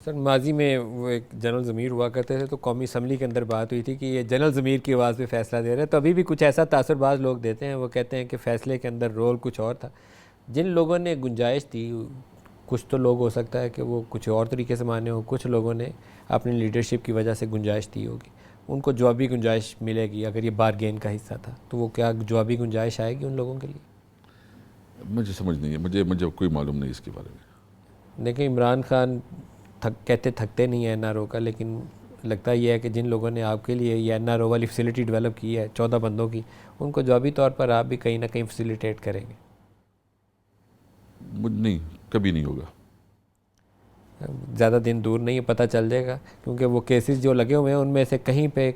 سر ماضی میں وہ ایک جنرل ضمیر ہوا کرتے تھے تو قومی اسمبلی کے اندر بات ہوئی تھی کہ یہ جنرل ضمیر کی آواز پہ فیصلہ دے رہے ہیں، تو ابھی بھی کچھ ایسا تاثر باز لوگ دیتے ہیں، وہ کہتے ہیں کہ فیصلے کے اندر رول کچھ اور تھا. جن لوگوں نے گنجائش دی، کچھ تو لوگ ہو سکتا ہے کہ وہ کچھ اور طریقے سے مانے ہوں، کچھ لوگوں نے اپنی لیڈرشپ کی وجہ سے گنجائش دی ہوگی، ان کو جوابی گنجائش ملے گی. اگر یہ بارگین کا حصہ تھا تو وہ کیا جوابی گنجائش آئے گی ان لوگوں کے لیے؟ مجھے سمجھ نہیں ہے، مجھے کوئی معلوم نہیں اس کے بارے میں. دیکھیں عمران خان کہتے تھکتے نہیں ہیں این آر او کا، لیکن لگتا یہ ہے کہ جن لوگوں نے آپ کے لیے یہ این آر او والی فیسلٹی ڈیولپ کی ہے 14 بندوں کی، ان کو جوابی طور پر آپ بھی کہیں نہ کہیں فیسیلیٹیٹ کریں گے. نہیں، کبھی نہیں ہوگا. زیادہ دن دور نہیں ہے، پتہ چل جائے گا، کیونکہ وہ کیسز جو لگے ہوئے ہیں ان میں سے کہیں پہ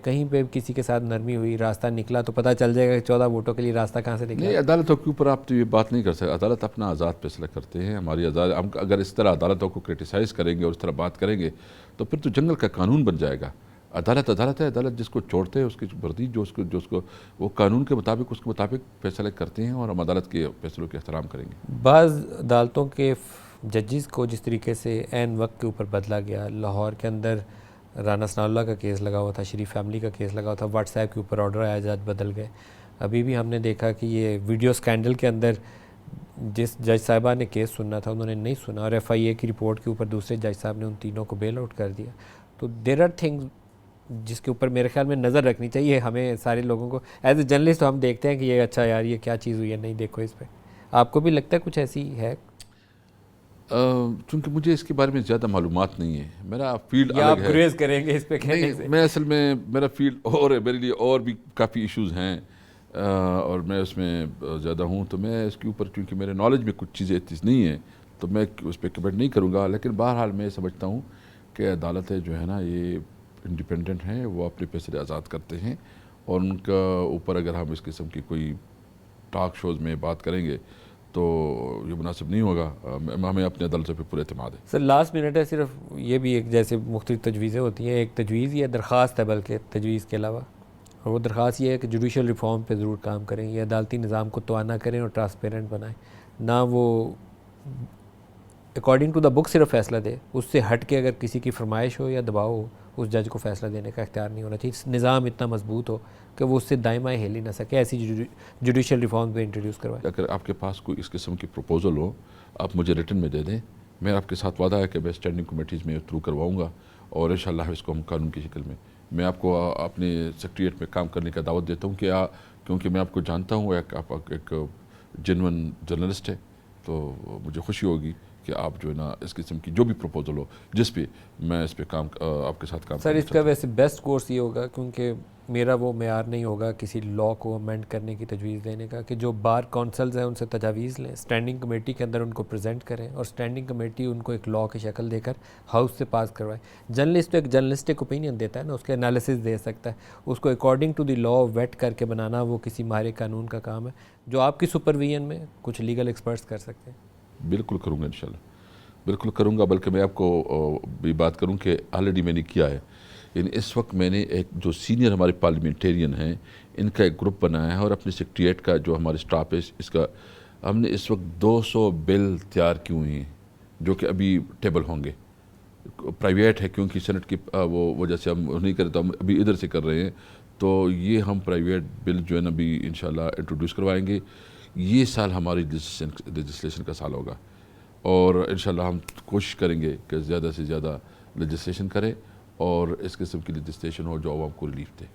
کسی کے ساتھ نرمی ہوئی، راستہ نکلا تو پتہ چل جائے گا کہ 14 ووٹوں کے لیے راستہ کہاں سے نکلا. نہیں، عدالتوں کے اوپر آپ تو یہ بات نہیں کر سکتے. عدالت اپنا آزاد فیصلہ کرتے ہیں. ہم اگر اس طرح عدالتوں کو کرٹیسائز کریں گے اور اس طرح بات کریں گے تو پھر تو جنگل کا قانون بن جائے گا. عدالت ہے. عدالت جس کو چھوڑتے ہیں اس کی مرضی، جو اس کو وہ قانون کے مطابق اس کے مطابق فیصلہ کرتے ہیں، اور ہم عدالت کے فیصلوں کے احترام کریں گے. بعض عدالتوں کے ججز کو جس طریقے سے عین وقت کے اوپر بدلا گیا، لاہور کے اندر رانا ثناء اللہ کا کیس لگا ہوا تھا، شریف فیملی کا کیس لگا ہوا تھا، واٹس ایپ کے اوپر آرڈر آیا، جج بدل گئے. ابھی بھی ہم نے دیکھا کہ یہ ویڈیو سکینڈل کے اندر جس جج صاحبہ نے کیس سننا تھا انہوں نے نہیں سنا، اور ایف آئی اے کی رپورٹ کے اوپر دوسرے جج صاحب نے ان تینوں کو بیل آؤٹ کر دیا. تو دیر آر تھنگز جس کے اوپر میرے خیال میں نظر رکھنی چاہیے ہمیں سارے لوگوں کو. ایز اے جرنلسٹ ہم دیکھتے ہیں کہ یہ اچھا یار یہ کیا چیز ہوئی ہے، نہیں دیکھو اس پہ. آپ کو بھی لگتا ہے کچھ ایسی ہے؟ چونکہ مجھے اس کے بارے میں زیادہ معلومات نہیں ہے، میرا فیلڈ یا آپ الگ ہے. گریز کریں گے اس پہ کہنے نہیں، سے؟ میں اصل میں میرا فیلڈ اور ہے، میرے لیے اور بھی کافی ایشوز ہیں، اور میں اس میں زیادہ ہوں، تو میں اس کے اوپر چونکہ میرے نالج میں کچھ چیزیں نہیں ہیں تو میں اس پہ کمنٹ نہیں کروں گا. لیکن بہرحال میں سمجھتا ہوں کہ عدالتیں جو ہے نا یہ انڈیپینڈنٹ ہیں، وہ اپنے فیصلے آزاد کرتے ہیں، اور ان کا اوپر اگر ہم اس قسم کی کوئی ٹاک شوز میں بات کریں گے تو یہ مناسب نہیں ہوگا. ہمیں اپنے عدالتوں پہ پورے اعتماد ہے. سر لاسٹ منٹ ہے، صرف یہ بھی ایک جیسے مختلف تجویزیں ہوتی ہیں، ایک تجویز یہ درخواست ہے بلکہ تجویز کے علاوہ، اور وہ درخواست یہ ہے کہ جوڈیشل ریفارم پہ ضرور کام کریں، یہ عدالتی نظام کو توانا کریں اور ٹرانسپیرنٹ بنائیں، نہ وہ اکارڈنگ ٹو دا بک صرف فیصلہ دے، اس سے ہٹ کے اگر کسی کی فرمائش ہو یا دباؤ ہو اس جج کو فیصلہ دینے کا اختیار نہیں ہونا چاہیے. نظام اتنا مضبوط ہو کہ وہ اس سے دائیں بائیں ہل ہی نہ سکے. ایسی جوڈیشل ریفارم پہ انٹروڈیوس کروائیں. اگر آپ کے پاس کوئی اس قسم کی پروپوزل ہو آپ مجھے ریٹن میں دے دیں. میں آپ کے ساتھ وعدہ ہے کہ میں اسٹینڈنگ کمیٹیز میں تھرو کرواؤں گا، اور انشاءاللہ اس کو ہم قانون کی شکل میں آپ کو اپنے سیکریٹریٹ میں کام کرنے کا دعوت دیتا ہوں، کہ کیونکہ میں آپ کو جانتا ہوں آپ ایک جینون جرنلسٹ ہے، تو مجھے خوشی ہوگی کہ آپ جو ہے نا اس قسم کی جو بھی پروپوزل ہو جس پہ میں اس پہ کام آپ کے ساتھ کام سر کرنا اس کا چاہتا ہوں. ویسے بیسٹ کورس یہ ہوگا، کیونکہ میرا وہ معیار نہیں ہوگا کسی لاء کو امینڈ کرنے کی تجویز دینے کا، کہ جو بار کونسلز ہیں ان سے تجاویز لیں، اسٹینڈنگ کمیٹی کے اندر ان کو پریزنٹ کریں، اور اسٹینڈنگ کمیٹی ان کو ایک لاء کی شکل دے کر ہاؤس سے پاس کروائے. جرنلسٹ ایک جرنلسٹک اوپینین دیتا ہے نا، اس کے انالیسز دے سکتا ہے، اس کو according to the law wait کر کے بنانا وہ کسی ماہر قانون کا کام ہے، جو آپ کی سپرویژن میں کچھ لیگل ایکسپرٹس کر سکتے ہیں. بالکل کروں گا انشاءاللہ، بالکل کروں گا. بلکہ میں آپ کو بھی بات کروں کہ آلریڈی میں نے کیا ہے. یعنی اس وقت میں نے ایک جو سینئر ہمارے پارلیمنٹیرین ہیں ان کا ایک گروپ بنایا ہے، اور اپنے سیکریٹریٹ کا جو ہمارے اسٹاف ہے اس کا ہم نے اس وقت 200 بل تیار کی ہوئی ہیں جو کہ ابھی ٹیبل ہوں گے. پرائیویٹ ہے کیونکہ سینٹ کی وہ وجہ سے ہم نہیں کرے، تو ہم ابھی ادھر سے کر رہے ہیں. تو یہ ہم پرائیویٹ بل جو ہے نا ابھی انشاءاللہ انٹروڈیوس کروائیں گے. یہ سال ہماری لیجسلیشن کا سال ہوگا، اور انشاءاللہ ہم کوشش کریں گے کہ زیادہ سے زیادہ لیجسلیشن کریں، اور اس قسم کی لیجسلیشن ہو جو عوام کو ریلیف دے.